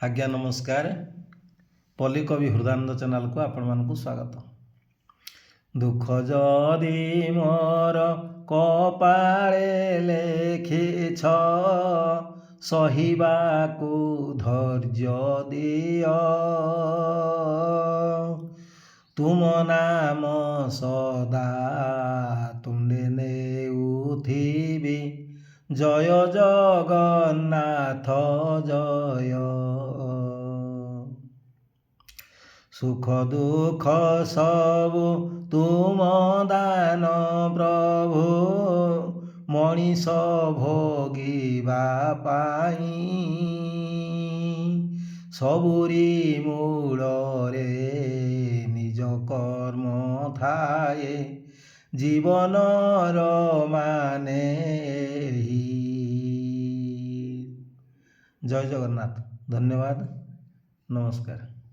आज्ञा नमस्कार। पल्ली कवि हृदानंद चैनल को आपण मानकु स्वागत। दुख जदि मोर कपाळे लेखिछ सहिबाकु धैर्य दिय। तुम नाम सदा तुंडे नेउथिबि जय जगन्नाथ जय। सुख दुख सबु तुम दान प्रभु मनीष भोगिबा पाई। सबुरी मूलरे निज कर्म थाए जीवनर माने एही। जय जगन्नाथ। धन्यवाद। नमस्कार।